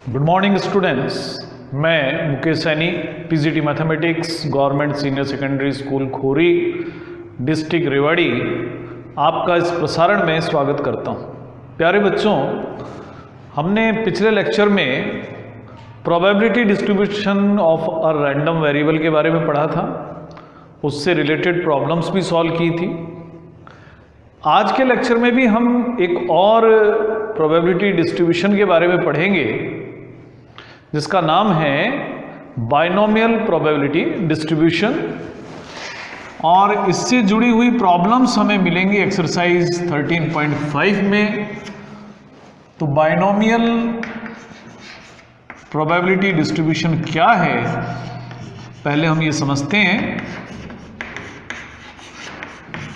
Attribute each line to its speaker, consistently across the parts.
Speaker 1: Good morning students, मैं Mukesh Saini, PGT mathematics, government senior secondary school Khori, district Rewari, आपका इस प्रसारण में स्वागत करता हूं। प्यारे बच्चों, हमने पिछले लेक्चर में probability distribution of a random variable के बारे में पढ़ा था, उससे रिलेटेड प्रॉब्लम्स भी सॉल्व की थी। आज के लेक्चर में भी हम एक और प्रोबेबिलिटी डिस्ट्रीब्यूशन के बारे में पढ़ेंगे जिसका नाम है बाइनोमियल प्रोबेबिलिटी डिस्ट्रीब्यूशन, और इससे जुड़ी हुई प्रॉब्लम्स हमें मिलेंगी एक्सरसाइज 13.5 में। तो बाइनोमियल प्रोबेबिलिटी डिस्ट्रीब्यूशन क्या है, पहले हम ये समझते हैं।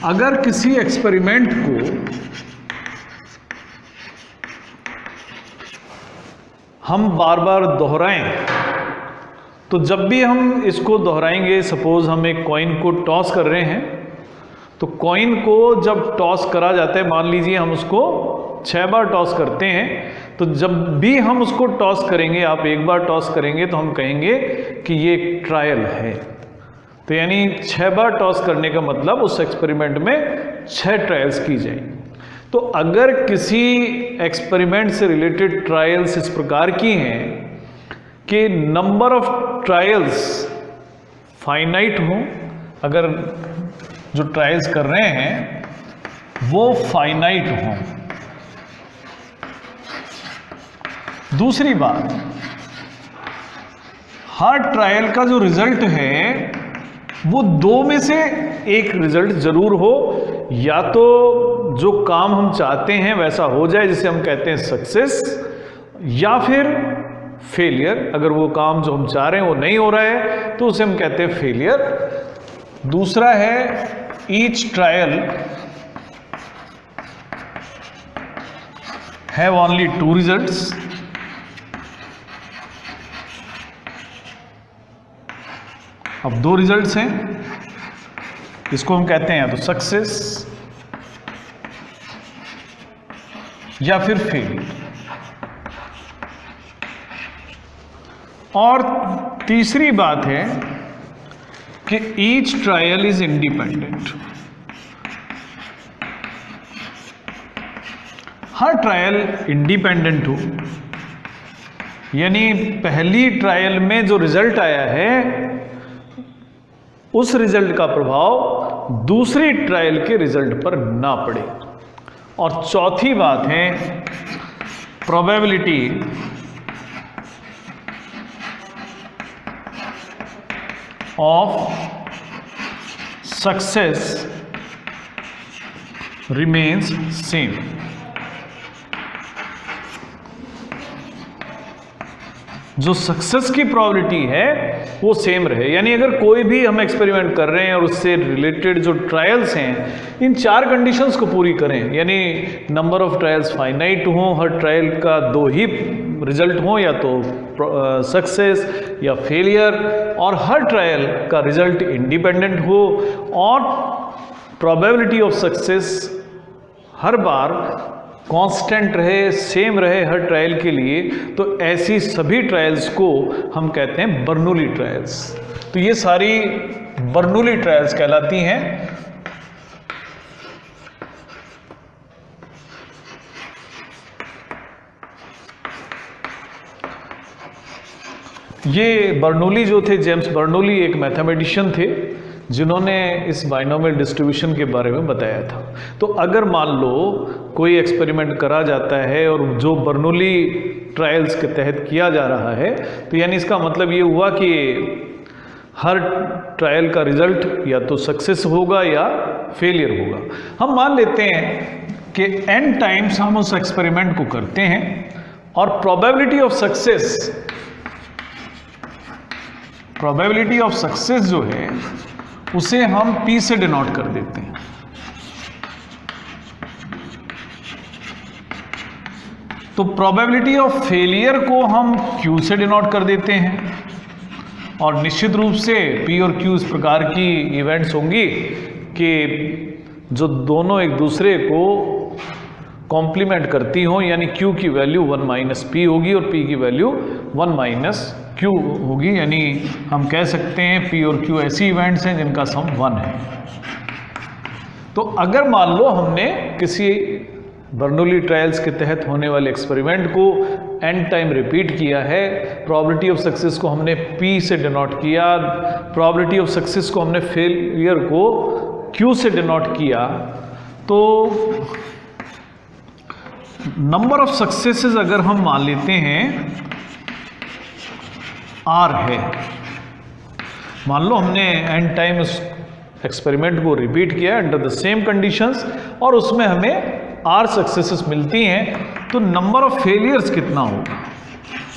Speaker 1: अगर किसी एक्सपेरिमेंट को हम बार बार दोहराएं, तो जब भी हम इसको दोहराएंगे, सपोज हम एक कॉइन को टॉस कर रहे हैं, तो कॉइन को जब टॉस करा जाता है, मान लीजिए हम उसको 6 बार टॉस करते हैं, तो जब भी हम उसको टॉस करेंगे, आप एक बार टॉस करेंगे तो हम कहेंगे कि ये एक ट्रायल है। तो यानी 6 बार टॉस करने का मतलब उस एक्सपेरिमेंट में 6 ट्रायल्स की जाएंगी। तो अगर किसी एक्सपेरिमेंट से रिलेटेड ट्रायल्स इस प्रकार की हैं कि नंबर ऑफ ट्रायल्स फाइनाइट हो, अगर जो ट्रायल्स कर रहे हैं वो फाइनाइट हो। दूसरी बात, हर ट्रायल का जो रिजल्ट है वो 2 में से एक रिजल्ट जरूर हो, या तो जो काम हम चाहते हैं वैसा हो जाए जिसे हम कहते हैं सक्सेस, या फिर फेलियर। अगर वो काम जो हम चाह रहे हैं वो नहीं हो रहा है तो उसे हम कहते हैं फेलियर। दूसरा है each trial have only 2 results. अब 2 रिजल्ट्स हैं, इसको हम कहते हैं या तो सक्सेस या फिर फेलियर। और तीसरी बात है कि each trial is independent. Her trial independent हो, यानी पहली ट्रायल में जो रिजल्ट आया है उस रिजल्ट का प्रभाव दूसरी ट्रायल के रिजल्ट पर ना पड़े। और चौथी बात है probability of success remains same. जो सक्सेस की प्रोबेबिलिटी है वो सेम रहे, यानी अगर कोई भी हम एक्सपेरिमेंट कर रहे हैं और उससे रिलेटेड जो ट्रायल्स हैं इन 4 कंडीशंस को पूरी करें, यानी नंबर ऑफ ट्रायल्स फाइनाइट हों, हर ट्रायल का 2 ही रिजल्ट हों, या तो सक्सेस या फेलियर, और हर ट्रायल का रिजल्ट इंडिपेंडेंट हो, और probability of success her bar constant रहे, सेम रहे हर ट्रायल के लिए, तो ऐसी सभी ट्रायल्स को हम कहते हैं बर्नौली ट्रायल्स। तो ये सारी बर्नौली ट्रायल्स कहलाती हैं। ये बर्नौली जो थे, जेम्स बर्नौली एक मैथमेटिशियन थे जिन्होंने इस बाइनोमियल डिस्ट्रीब्यूशन के बारे में बताया था। तो अगर मान लो कोई एक्सपेरिमेंट करा जाता है और जो बर्नौली ट्रायल्स के तहत किया जा रहा है, तो यानी इसका मतलब ये हुआ कि हर ट्रायल का रिजल्ट या तो सक्सेस होगा या फेलियर होगा। हम मान लेते हैं कि n टाइम्स हम उस एक्सपेरिमेंट को करते हैं और प्रोबेबिलिटी ऑफ सक्सेस जो है उसे हम P से डिनोट कर देते हैं। तो प्रोबेबिलिटी ऑफ फेलियर को हम Q से डिनोट कर देते हैं, और निश्चित रूप से P और Q इस प्रकार की इवेंट्स होंगी कि जो दोनों एक दूसरे को कॉम्प्लीमेंट करती हो, यानी Q की वैल्यू 1 माइनस P होगी और P की वैल्यू 1 माइनस Q होगी, यानी हम कह सकते हैं P और Q ऐसी इवेंट्स हैं जिनका सम 1 है। तो अगर मान लो हमने किसी बर्नौली ट्रायल्स के तहत होने वाले एक्सपेरिमेंट को n टाइम रिपीट किया है, प्रोबेबिलिटी ऑफ सक्सेस को हमने P से डिनोट किया, प्रोबेबिलिटी ऑफ सक्सेस को हमने फेलियर को Q से डिनोट किया, तो नंबर ऑफ सक्सेसेस अगर हम मान लेते हैं R है, मान लो हमने n टाइम उस एक्सपेरिमेंट को रिपीट किया अंडर द सेम कंडीशंस और उसमें हमें R सक्सेसेस मिलती हैं, तो नंबर ऑफ फेलियर्स कितना होगा?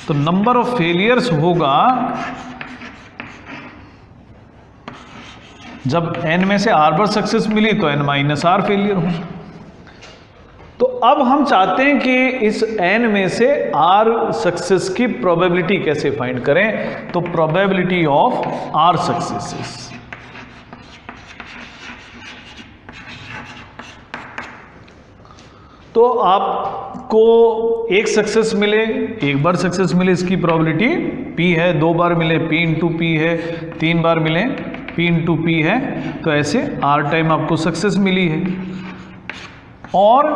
Speaker 1: तो नंबर ऑफ फेलियर्स होगा, जब n में से R बार सक्सेस मिली तो n माइनस R फेलियर हो। तो अब हम चाहते हैं कि इस n में से R सक्सेस की प्रोबेबिलिटी कैसे फाइंड करें, तो प्रोबेबिलिटी ऑफ R सक्सेसेस। तो आपको एक सक्सेस मिले, एक बार सक्सेस मिले, इसकी प्रोबेबिलिटी P है, 2 बार मिले P इंटू P है, 3 बार मिले P इंटू P है, तो ऐसे R टाइम आपको सक्सेस मिली है और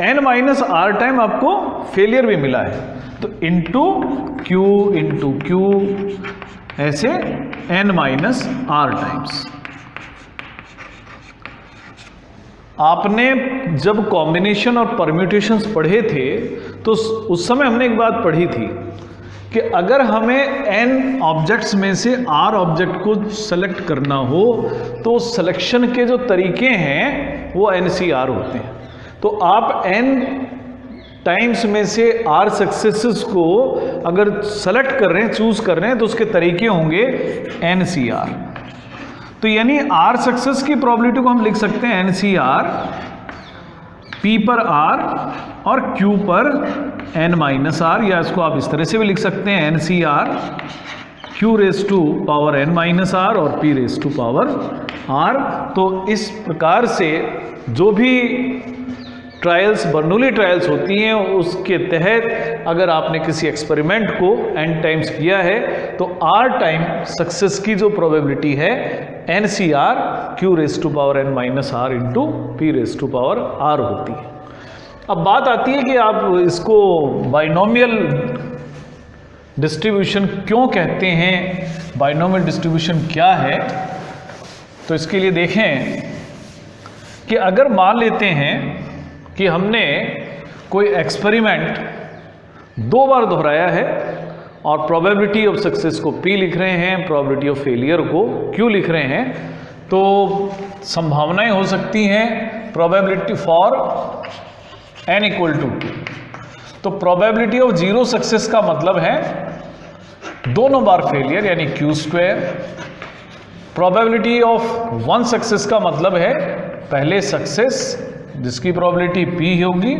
Speaker 1: n माइनस R टाइम आपको फेलियर भी मिला है, तो इंटू Q ऐसे n माइनस R टाइम्स। आपने जब कॉम्बिनेशन और परम्यूटेशंस पढ़े थे तो उस समय हमने एक बात पढ़ी थी कि अगर हमें n ऑब्जेक्ट्स में से R ऑब्जेक्ट को सेलेक्ट करना हो तो सिलेक्शन के जो तरीके हैं वो NCR होते हैं। तो आप n टाइम्स में से R सक्सेसेस को अगर सेलेक्ट कर रहे हैं, चूज कर रहे हैं, तो उसके तरीके होंगे NCR। तो यानी R सक्सेस की प्रोबेबिलिटी को हम लिख सकते हैं NCR, P पर R और Q पर n माइनस R, या इसको आप इस तरह से भी लिख सकते हैं NCR Q raise to power n minus R और P raise to power R। तो इस प्रकार से जो भी ट्रायल्स, बर्नौली ट्रायल्स होती हैं, उसके तहत अगर आपने किसी एक्सपेरिमेंट को n टाइम्स किया है तो R टाइम सक्सेस की जो प्रोबेबिलिटी है NCR Q raise to power n minus R into P raise to power R होती है। अब बात आती है कि आप इसको बाइनोमियल डिस्ट्रीब्यूशन क्यों कहते हैं, बाइनोमियल डिस्ट्रीब्यूशन क्या है। तो इसके लिए देखें कि अगर मान लेते हैं कि हमने कोई एक्सपेरिमेंट 2 बार दोहराया है और प्रोबेबिलिटी ऑफ सक्सेस को P लिख रहे हैं, प्रोबेबिलिटी ऑफ फेलियर को Q लिख रहे हैं, तो संभावनाएं हो सकती हैं probability for n equal to 2। तो प्रोबेबिलिटी ऑफ 0 सक्सेस का मतलब है दोनों बार फेलियर यानी Q square. Probability of 1 success का मतलब है पहले सक्सेस जिसकी प्रोबेबिलिटी P होगी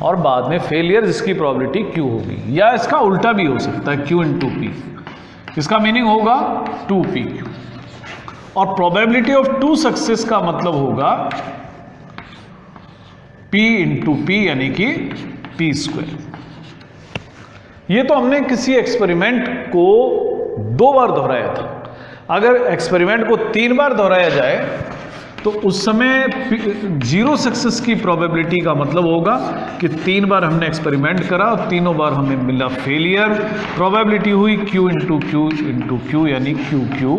Speaker 1: और बाद में फेलियर जिसकी प्रोबेबिलिटी Q होगी, या इसका उल्टा भी हो सकता है Q इंटू P, इसका मीनिंग होगा 2PQ। और प्रोबेबिलिटी ऑफ 2 सक्सेस का मतलब होगा P इंटू P यानी कि P स्क्वायर। ये तो हमने किसी एक्सपेरिमेंट को 2 बार दोहराया था। अगर एक्सपेरिमेंट को 3 बार दोहराया जाए तो उस समय 0 सक्सेस की प्रोबेबिलिटी का मतलब होगा कि 3 बार हमने एक्सपेरिमेंट करा और तीनों बार हमें मिला फेलियर। प्रोबेबिलिटी हुई Q इंटू Q यानी QQ।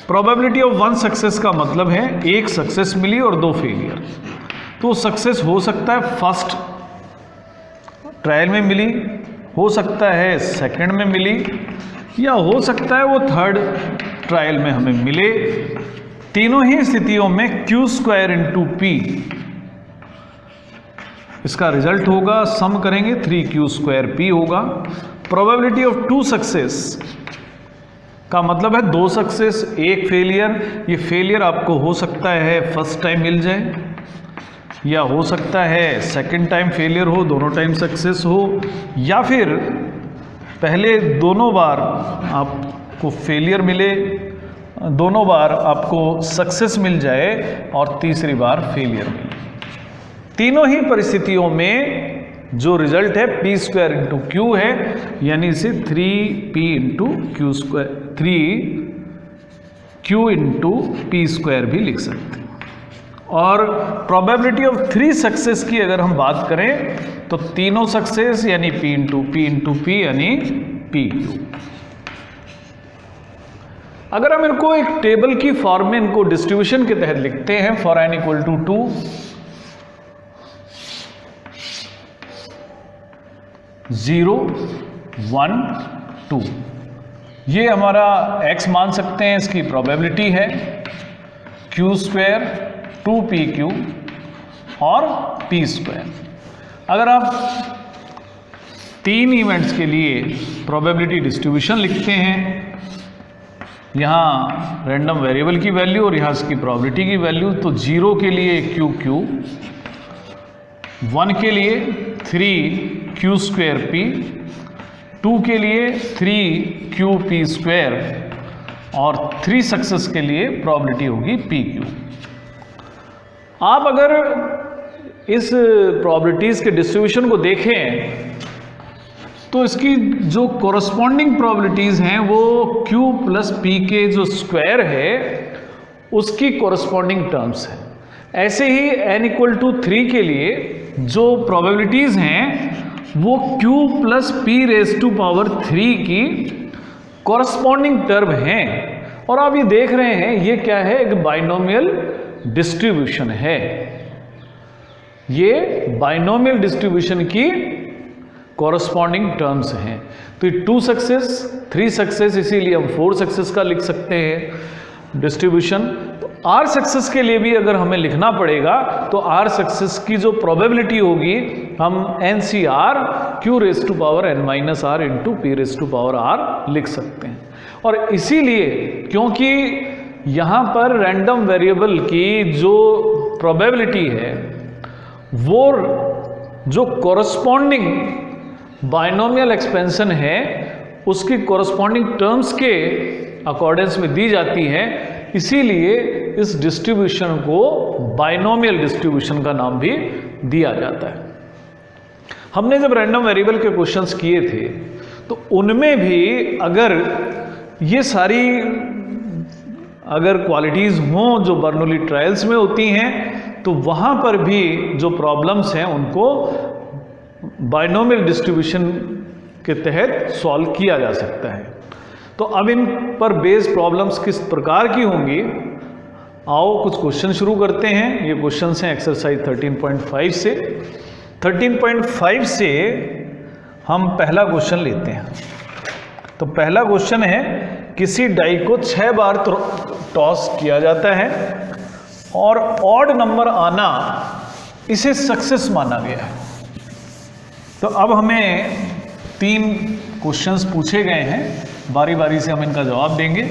Speaker 1: प्रोबेबिलिटी ऑफ 1 सक्सेस का मतलब है 1 सक्सेस मिली और 2 फेलियर। तो सक्सेस हो सकता है फर्स्ट ट्रायल में मिली, हो सकता है सेकंड में मिली, या हो सकता है वो थर्ड ट्रायल में हमें मिले। तीनों ही स्थितियों में Q स्क्वायर इंटू P इसका रिजल्ट होगा, सम करेंगे 3Q स्क्वायर P होगा। प्रोबेबिलिटी ऑफ 2 सक्सेस का मतलब है 2 सक्सेस 1 फेलियर। ये फेलियर आपको हो सकता है फर्स्ट टाइम मिल जाए, या हो सकता है सेकंड टाइम फेलियर हो, दोनों टाइम सक्सेस हो, या फिर पहले दोनों बार आपको फेलियर मिले, दोनों बार आपको सक्सेस मिल जाए और तीसरी बार फेलियर मिले। तीनों ही परिस्थितियों में जो रिजल्ट है पी स्क्वायर इंटू क्यू है, यानी इसे 3p into Q square 3q into P square भी लिख सकते हैं। और प्रोबेबिलिटी ऑफ 3 सक्सेस की अगर हम बात करें तो तीनों सक्सेस यानी p इंटू पी यानी pq। अगर हम इनको एक टेबल की फॉर्म में इनको डिस्ट्रीब्यूशन के तहत लिखते हैं, फॉर n इक्वल टू 2, 0, 1, 2, ये हमारा x मान सकते हैं, इसकी प्रोबेबिलिटी है q स्क्वायर 2pq और p स्क्वायर। अगर आप 3 इवेंट्स के लिए प्रोबेबिलिटी डिस्ट्रीब्यूशन लिखते हैं, यहाँ रैंडम वेरिएबल की वैल्यू और यहाँ इसकी प्रोबेबिलिटी की वैल्यू, तो 0 के लिए q, 1 के लिए 3q स्क्वायर p, 2 के लिए 3qp स्क्वायर और 3 सक्सेस के लिए प्रोबेबिलिटी होगी pq। आप अगर इस प्रोबेबिलिटीज के डिस्ट्रीब्यूशन को देखें तो इसकी जो कोरस्पॉन्डिंग प्रोबेबिलिटीज हैं वो q प्लस p के जो स्क्वायर है उसकी कोरस्पॉन्डिंग टर्म्स है। ऐसे ही n इक्वल टू 3 के लिए जो प्रोबेबिलिटीज हैं वो q plus p raise to power 3 की कोरस्पॉन्डिंग टर्म हैं। और आप ये देख रहे हैं ये क्या है, एक बाइनोमियल डिस्ट्रीब्यूशन है। ये बाइनोमियल डिस्ट्रीब्यूशन की कॉरस्पॉन्डिंग टर्म्स हैं। तो ये 2 सक्सेस 3 सक्सेस, इसीलिए हम 4 सक्सेस का लिख सकते हैं डिस्ट्रीब्यूशन। तो r सक्सेस के लिए भी अगर हमें लिखना पड़ेगा तो r सक्सेस की जो प्रोबेबिलिटी होगी हम NCR q raise to power n minus r into p raise to power r लिख सकते हैं। और इसीलिए क्योंकि यहाँ पर रैंडम वेरिएबल की जो प्रोबेबिलिटी है वो जो कॉरस्पॉन्डिंग बाइनोमियल एक्सपेंशन है उसकी कॉरस्पॉन्डिंग टर्म्स के अकॉर्डेंस में दी जाती है, इसीलिए इस डिस्ट्रीब्यूशन को बाइनोमियल डिस्ट्रीब्यूशन का नाम भी दिया जाता है। हमने जब रैंडम वेरिएबल के क्वेश्चंस किए थे तो उनमें भी अगर ये सारी अगर क्वालिटीज़ हों जो बर्नौली ट्रायल्स में होती हैं तो वहाँ पर भी जो प्रॉब्लम्स हैं उनको बाइनोमियल डिस्ट्रीब्यूशन के तहत सॉल्व किया जा सकता है। तो अब इन पर बेस्ड प्रॉब्लम्स किस प्रकार की होंगी, आओ कुछ क्वेश्चन शुरू करते हैं। ये क्वेश्चंस हैं एक्सरसाइज 13.5 से। 13.5 से हम पहला क्वेश्चन लेते हैं। तो पहला क्वेश्चन है, किसी डाई को 6 बार टॉस किया जाता है और ऑड नंबर आना इसे सक्सेस माना गया है। तो अब हमें 3 क्वेश्चंस पूछे गए हैं, बारी बारी से हम इनका जवाब देंगे।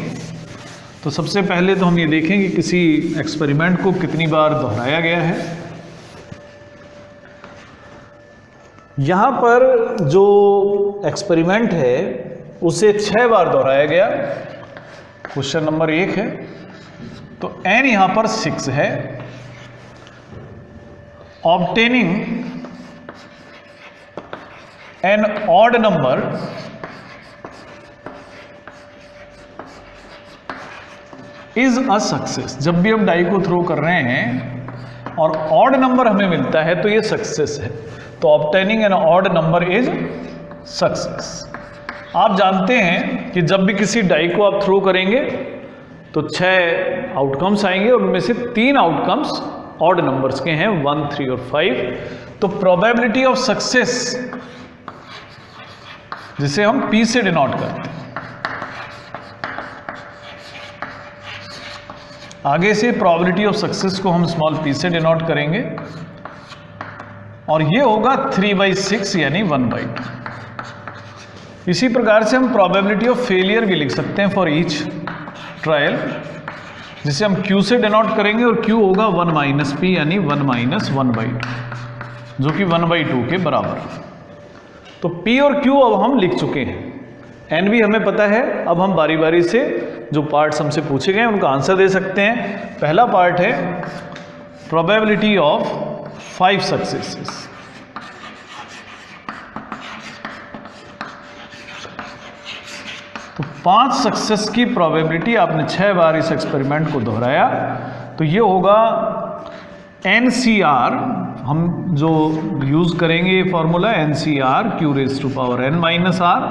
Speaker 1: तो सबसे पहले तो हम ये देखें कि किसी एक्सपेरिमेंट को कितनी बार दोहराया गया है। यहाँ पर जो एक्सपेरिमेंट है उसे 6 बार दोहराया गया। क्वेश्चन नंबर 1 है, तो n यहाँ पर 6 है। Obtaining an odd number is a success. जब भी हम डाई को थ्रो कर रहे हैं और ऑड नंबर हमें मिलता है तो ये सक्सेस है। तो obtaining an odd number is success. आप जानते हैं कि जब भी किसी डाई को आप थ्रो करेंगे तो 6 आउटकम्स आएंगे और उनमें से 3 आउटकम्स ऑड नंबर्स के हैं, 1, 3 और 5। तो प्रोबेबिलिटी ऑफ सक्सेस जिसे हम P से डिनोट करते हैं, आगे से प्रोबेबिलिटी ऑफ सक्सेस को हम स्मॉल p से डिनोट करेंगे और ये होगा 3/6 यानी 1/2। इसी प्रकार से हम प्रोबेबिलिटी ऑफ फेलियर भी लिख सकते हैं फॉर ईच ट्रायल, जिसे हम q से डिनोट करेंगे और q होगा 1 - p यानी 1 - 1/2 जो कि 1/2 के बराबर। तो p और q अब हम लिख चुके हैं, n भी हमें पता है। अब हम बारी बारी से जो पार्ट्स हमसे पूछे गए हैं उनका आंसर दे सकते हैं। पहला पार्ट है प्रोबेबिलिटी ऑफ 5 सक्सेसेस। तो 5 सक्सेस की प्रोबेबिलिटी, आपने 6 बार इस एक्सपेरिमेंट को दोहराया, तो ये होगा NCR, हम जो यूज़ करेंगे फॉर्मूला NCR Q⁻n-r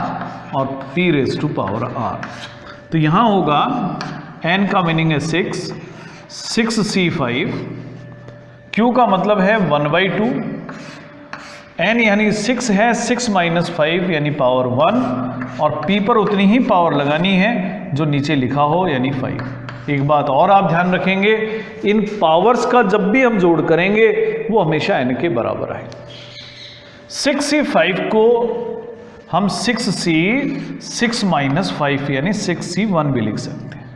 Speaker 1: और P⁻r। तो यहाँ होगा n का मीनिंग है 6C5, Q का मतलब है 1/2, n यानी 6 है, 6 - 5 यानी पावर 1, और P पर उतनी ही पावर लगानी है जो नीचे लिखा हो यानी 5। एक बात और आप ध्यान रखेंगे, इन पावर्स का जब भी हम जोड़ करेंगे वो हमेशा n के बराबर है। 6C5 को हम 6C 6 - 5 यानी 6C1 भी लिख सकते हैं।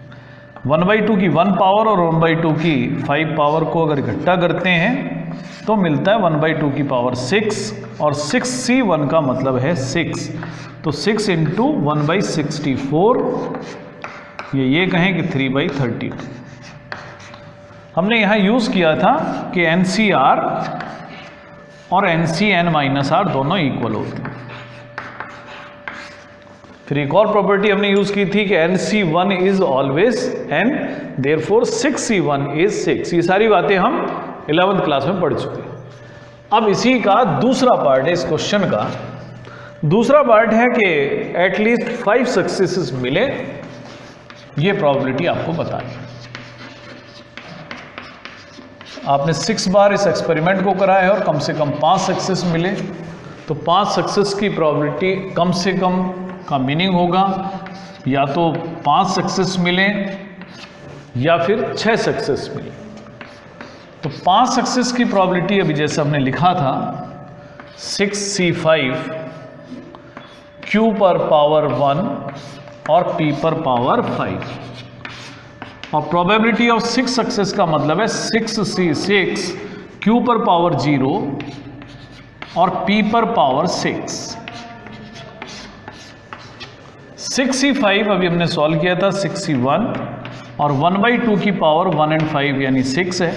Speaker 1: 1/2 की 1 पावर और 1/2 की 5 पावर को अगर इकट्ठा करते हैं तो मिलता है 1/2 की पावर 6, और 6C1 का मतलब है 6, तो 6 × 1/64, ये कहें कि 3/32। हमने यहाँ यूज़ किया था कि NCR और NCn-r दोनों इक्वल होते हैं। फिर एक और प्रॉपर्टी हमने यूज़ की थी कि NC1 is always n, therefore 6C1 is 6। ये सारी बातें हम 11th क्लास में पढ़ चुके हैं। अब इसी का दूसरा पार्ट है, इस क्वेश्चन का दूसरा पार्ट है कि एटलीस्ट 5 सक्सेसेस मिले, ये प्रोबेबिलिटी आपको बतानी है। आपने 6 बार इस एक्सपेरिमेंट को कराया है और कम से कम 5 सक्सेस मिले, तो 5 सक्सेस की प्रोबेबिलिटी कम से कम का मीनिंग होगा या तो 5 सक्सेस मिले या फिर 6 सक्सेस मिले। तो 5 सक्सेस की प्रोबेबिलिटी अभी जैसे हमने लिखा था 6C5 Q पर पावर 1 और P पर पावर 5, और प्रोबेबिलिटी ऑफ 6 सक्सेस का मतलब है 6C6 Q पर पावर 0 और P पर पावर 6। 6C5 अभी हमने सॉल्व किया था 6C1, और 1/2 की पावर 1 और 5 यानी 6 है।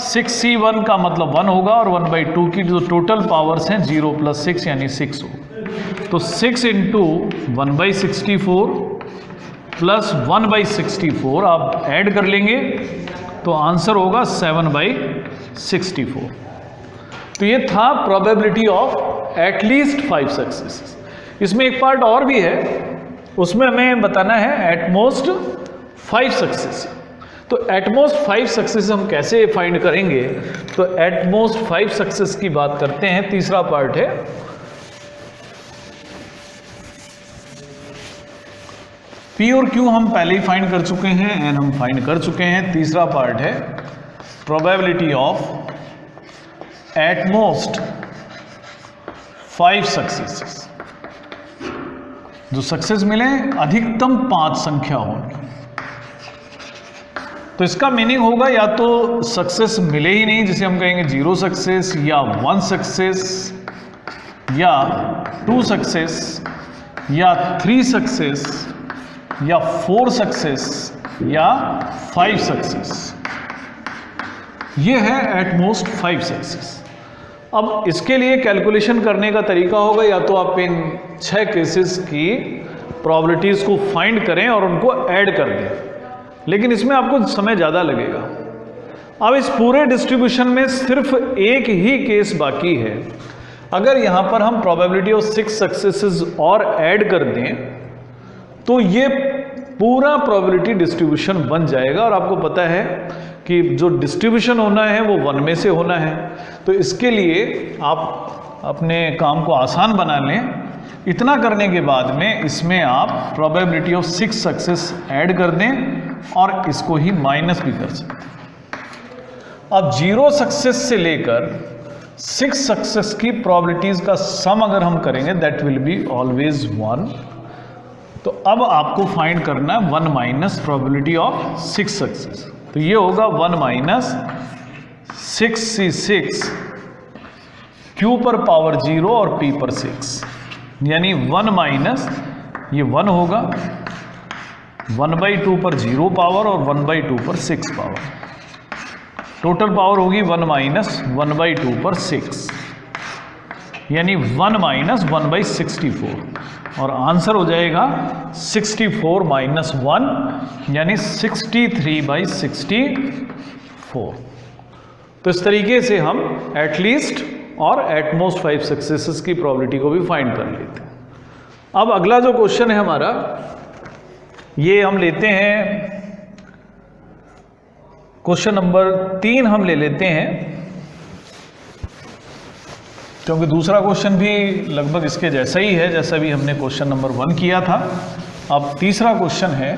Speaker 1: 6C1 का मतलब 1 होगा, और 1/2 की जो टोटल पावर्स हैं 0 + 6 यानी 6 होगा। तो 6 × 1/64 प्लस 1/64 आप ऐड कर लेंगे तो आंसर होगा 7/64। तो ये था प्रोबेबिलिटी ऑफ एटलीस्ट 5 सक्सेस। इसमें एक पार्ट और भी है, उसमें हमें बताना है एटमोस्ट 5 सक्सेस। तो एटमोस्ट 5 सक्सेस हम कैसे फाइंड करेंगे, तो एटमोस्ट 5 सक्सेस की बात करते हैं। तीसरा पार्ट है P और Q हम पहले ही फाइंड कर चुके हैं, N हम फाइंड कर चुके हैं। तीसरा पार्ट है प्रोबेबिलिटी ऑफ एटमोस्ट 5 सक्सेसेस। जो सक्सेस मिले अधिकतम 5 संख्या होगी। तो इसका मीनिंग होगा या तो सक्सेस मिले ही नहीं, जिसे हम कहेंगे 0 सक्सेस, या 1 सक्सेस, या 2 सक्सेस, या 3 सक्सेस, या 4 सक्सेस, या 5 सक्सेस। ये है एटमोस्ट 5 सक्सेस। अब इसके लिए कैलकुलेशन करने का तरीका होगा, या तो आप इन 6 केसेस की प्रोबेबिलिटीज़ को फाइंड करें और उनको ऐड कर दें, लेकिन इसमें आपको समय ज़्यादा लगेगा। अब इस पूरे डिस्ट्रीब्यूशन में सिर्फ एक ही केस बाकी है। अगर यहाँ पर हम प्रोबेबिलिटी ऑफ 6 सक्सेसेस और ऐड कर दें तो ये पूरा प्रोबेबिलिटी डिस्ट्रीब्यूशन बन जाएगा, और आपको पता है कि जो डिस्ट्रीब्यूशन होना है वो 1 में से होना है। तो इसके लिए आप अपने काम को आसान बना लें। इतना करने के बाद में इसमें आप प्रोबेबिलिटी ऑफ 6 सक्सेस ऐड कर दें और इसको ही माइनस भी कर सकते हैं। अब 0 सक्सेस से लेकर 6 सक्सेस की प्रोबेबिलिटीज का सम अगर हम करेंगे दैट विल बी ऑलवेज 1। तो अब आपको फाइंड करना है 1 माइनस प्रोबेबिलिटी ऑफ 6 सक्सेस। तो ये होगा 1 - 6C6 Q पर पावर 0 और P पर 6, यानी 1 माइनस ये 1 होगा, 1/2 पर 0 पावर और 1/2 पर 6 पावर। टोटल पावर होगी 1 माइनस 1/2 पर 6, यानी 1 माइनस 1/64 और आंसर हो जाएगा 64 माइनस 1 यानी 63/64। तो इस तरीके से हम एटलीस्ट और एटमोस्ट 5 सक्सेसेस की प्रोबेबिलिटी को भी फाइंड कर लेते हैं। अब अगला जो क्वेश्चन है हमारा, ये हम लेते हैं क्वेश्चन नंबर 3 हम ले लेते हैं, क्योंकि दूसरा क्वेश्चन भी लगभग इसके जैसा ही है जैसा भी हमने क्वेश्चन नंबर 1 किया था। अब तीसरा क्वेश्चन है,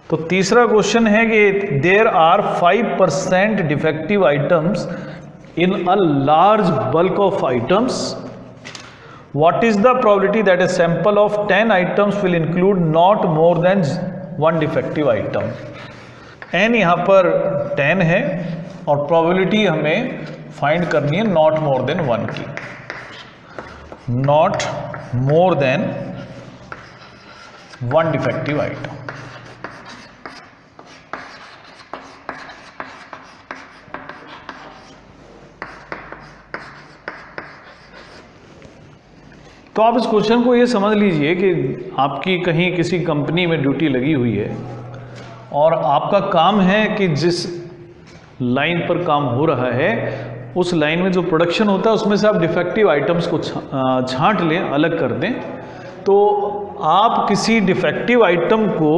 Speaker 1: तो तीसरा क्वेश्चन है कि there are 5% defective items in a large bulk of items, what is the probability that a sample of 10 items will include not more than 1 defective item. N यहाँ पर 10 है और प्रोबेबिलिटी हमें फाइंड करनी है नॉट मोर देन 1 की, not more than 1 defective item. तो आप इस क्वेश्चन को ये समझ लीजिए कि आपकी कहीं किसी कंपनी में ड्यूटी लगी हुई है और आपका काम है कि जिस लाइन पर काम हो रहा है उस लाइन में जो प्रोडक्शन होता है उसमें से आप डिफेक्टिव आइटम्स को छांट लें, अलग कर दें। तो आप किसी डिफेक्टिव आइटम को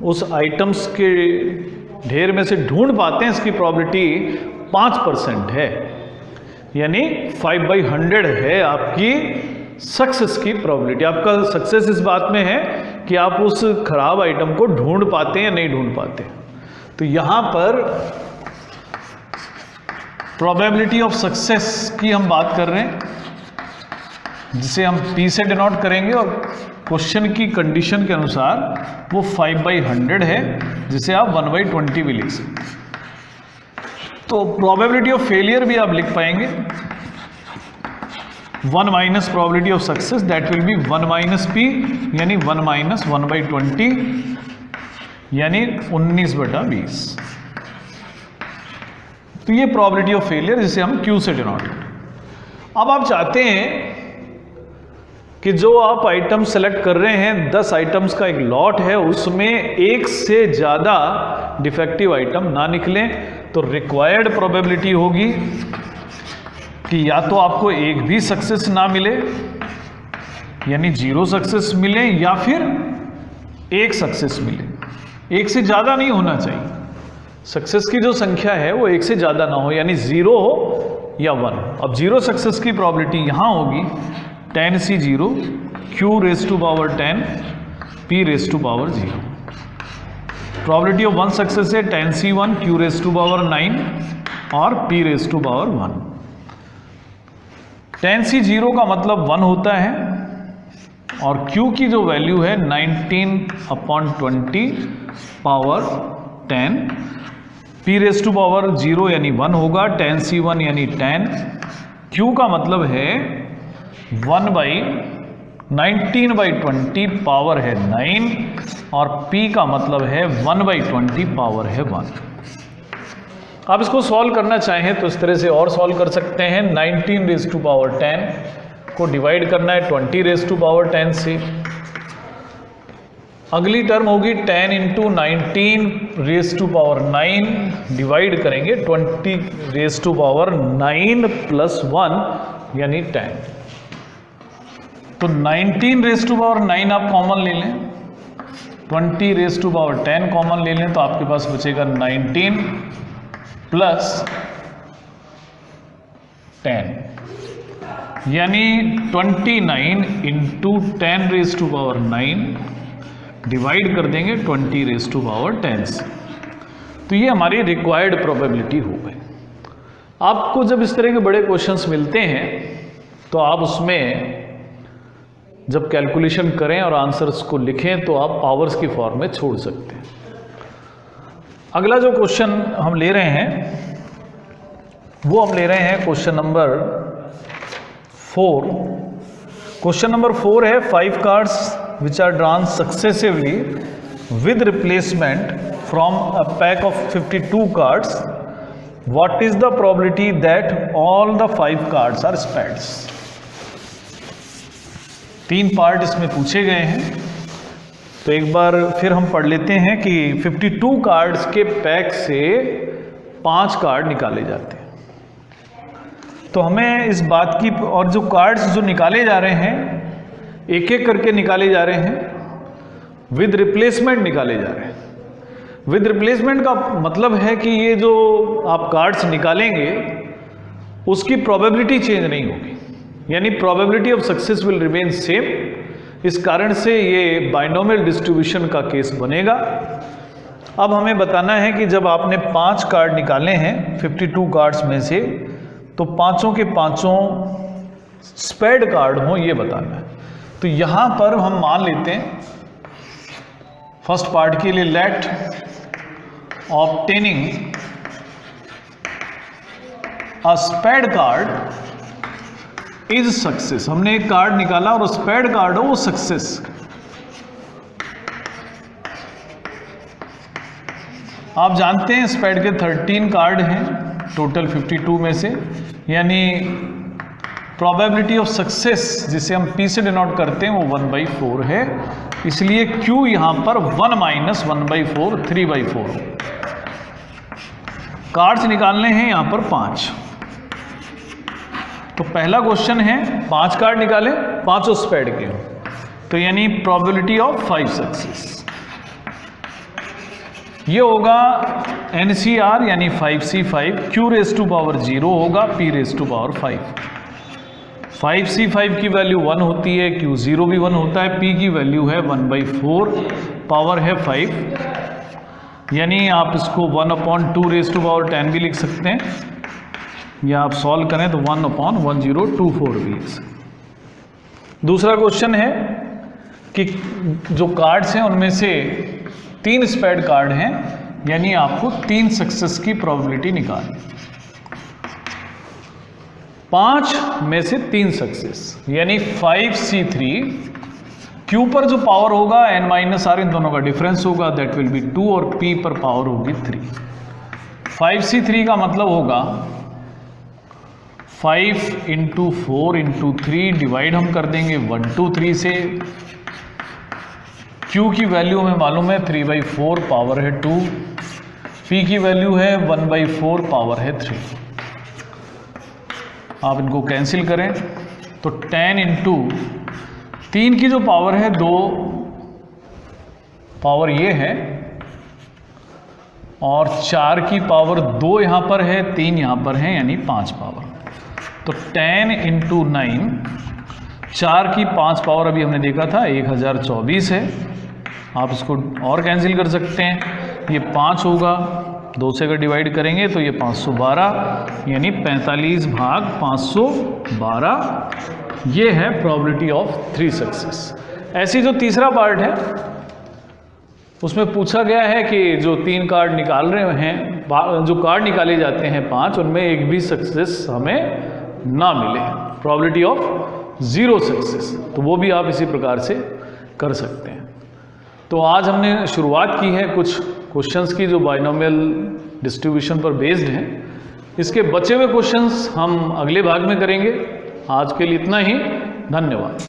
Speaker 1: उस आइटम्स के ढेर में से ढूंढ पाते हैं, इसकी प्रोबेबिलिटी 5% है, यानी 5/100 है आपकी सक्सेस की प्रोबेबिलिटी। आपका सक्सेस इस बात में है कि आप उस खराब आइटम को ढूंढ पाते हैं या नहीं ढूंढ पाते। तो यहां पर प्रोबेबिलिटी ऑफ सक्सेस की हम बात कर रहे हैं, जिसे हम P से डिनोट करेंगे और क्वेश्चन की कंडीशन के अनुसार वो 5/100 है, जिसे आप 1/20 भी लिख सकते हैं। तो प्रोबेबिलिटी ऑफ फेलियर भी आप लिख पाएंगे 1 minus probability of success, that will be 1 minus P, यानी 1 माइनस 1/20 यानी 19/20। तो ये प्रोबेबिलिटी ऑफ फेलियर जिसे हम Q से डिनोट करें। अब आप चाहते हैं कि जो आप आइटम सेलेक्ट कर रहे हैं 10 आइटम्स का एक लॉट है, उसमें एक से ज़्यादा डिफेक्टिव आइटम ना निकलें, तो रिक्वायर्ड प्रोबेबिलिटी होगी कि या तो आपको एक भी सक्सेस ना मिले यानी 0 सक्सेस मिले, या फिर एक सक्सेस मिले। एक से ज़्यादा नहीं होना चाहिए, सक्सेस की जो संख्या है वो एक से ज़्यादा ना हो, यानी 0 हो या 1। अब 0 सक्सेस की प्रोबेबिलिटी यहाँ होगी 10C0 Q⁻10 P⁻0। Probability of 1 success है 10C1 Q⁻9 और P⁻1। 10C0 का मतलब 1 होता है और Q की जो वैल्यू है 19/20 पावर 10, P⁻0 यानी 1 होगा, 10C1 यानी 10, Q का मतलब है 1/19/20 पावर है 9 और P का मतलब है 1/20 पावर है 1। आप इसको सॉल्व करना चाहें तो इस तरह से और सॉल्व कर सकते हैं। 19⁻10 को डिवाइड करना है 20⁻10 से। अगली टर्म होगी 10 × 19⁻9 डिवाइड करेंगे 20⁻9 + 1 यानी 10। तो 19⁻9 आप कॉमन ले लें, 20⁻10 कॉमन ले लें, तो आपके पास बचेगा 19 + 10 यानी 29 × 10⁻9 डिवाइड कर देंगे 20⁻10 से। तो ये हमारी रिक्वायर्ड प्रोबेबिलिटी हो गई। आपको जब इस तरह के बड़े क्वेश्चंस मिलते हैं तो आप उसमें जब कैलकुलेशन करें और आंसर्स को लिखें तो आप पावर्स की फॉर्म में छोड़ सकते हैं। अगला जो क्वेश्चन हम ले रहे हैं वो हम ले रहे हैं क्वेश्चन नंबर 4। क्वेश्चन नंबर 4 है 5 cars which are drawn successively with replacement from a pack of 52 cards, what is the probability that all the 5 cards are spads? 3 part इसमें पूछे गए हैं, तो एक बार फिर हम पढ़ लेते हैं कि 52 कार्ड्स के पैक से 5 कार्ड निकाले जाते हैं। तो हमें इस बात की, और जो कार्ड्स जो निकाले जा रहे हैं एक एक करके निकाले जा रहे हैं, विद रिप्लेसमेंट निकाले जा रहे हैं। विद रिप्लेसमेंट का मतलब है कि ये जो आप कार्ड्स निकालेंगे उसकी प्रोबेबिलिटी चेंज नहीं होगी, यानी probability of success will remain same. इस कारण से ये बाइनोमियल डिस्ट्रीब्यूशन का केस बनेगा। अब हमें बताना है कि जब आपने 5 कार्ड निकाले हैं 52 कार्ड्स में से, तो पांचों के पांचों स्पेड कार्ड हों, ये बताना है। तो यहां पर हम मान लेते हैं फर्स्ट पार्ट के लिए, let obtaining a spade card is success. हमने एक कार्ड निकाला और स्पेड कार्ड हो वो सक्सेस। आप जानते हैं स्पेड के 13 कार्ड हैं टोटल 52 में से, यानी प्रोबेबिलिटी ऑफ सक्सेस जिसे हम P से डिनोट करते हैं वो 1/4 है, इसलिए Q यहां पर 1 - 1/4 3/4। कार्ड्स निकालने हैं यहां पर 5। तो पहला क्वेश्चन है 5 कार्ड निकाले, 5 स्पेड के हो, तो यानी प्रोबेबिलिटी ऑफ 5 सक्सेस। ये होगा NCR यानी 5C5, Q⁻0 होगा P⁻5। 5C5 की वैल्यू 1 होती है, Q0 भी 1 होता है, P की वैल्यू है 1/4, पावर है 5, यानी आप इसको 1/2⁻10 भी लिख सकते हैं, या आप सॉल्व करें तो 1/1024 भी लिख सकते हैं। दूसरा क्वेश्चन है कि जो कार्ड्स हैं उनमें से 3 स्पेड कार्ड हैं, यानी आपको 3 सक्सेस की प्रोबेबिलिटी निकालनी। 5 में से 3 सक्सेस, यानी 5C3, Q पर जो पावर होगा n-r, इन दोनों का डिफरेंस होगा, दैट विल बी 2, और P पर पावर होगी 3। 5C3 का मतलब होगा 5 × 4 × 3, डिवाइड हम कर देंगे 1 2 3 से। Q की वैल्यू हमें मालूम है 3/4, पावर है 2, P की वैल्यू है 1/4, पावर है 3। आप इनको कैंसिल करें तो 10 × 3 की जो पावर है 2, पावर ये है, और 4 की पावर 2 यहाँ पर है, 3 यहाँ पर है, यानी 5 पावर। तो 10 × 9, 4 की 5 पावर अभी हमने देखा था 1024 है। आप इसको और कैंसिल कर सकते हैं, ये 5 होगा, 2 से अगर डिवाइड करेंगे तो ये 512, यानी 45/512। ये है प्रोबेबिलिटी ऑफ 3 सक्सेस। ऐसी जो तीसरा पार्ट है उसमें पूछा गया है कि जो 3 कार्ड निकाल रहे हैं, जो कार्ड निकाले जाते हैं 5, उनमें एक भी सक्सेस हमें ना मिले, प्रोबेबिलिटी ऑफ 0 सक्सेस, तो वो भी आप इसी प्रकार से कर सकते हैं। तो आज हमने शुरुआत की है कुछ क्वेश्चंस की जो बाइनोमियल डिस्ट्रीब्यूशन पर बेस्ड हैं। इसके बचे हुए क्वेश्चंस हम अगले भाग में करेंगे। आज के लिए इतना ही, धन्यवाद।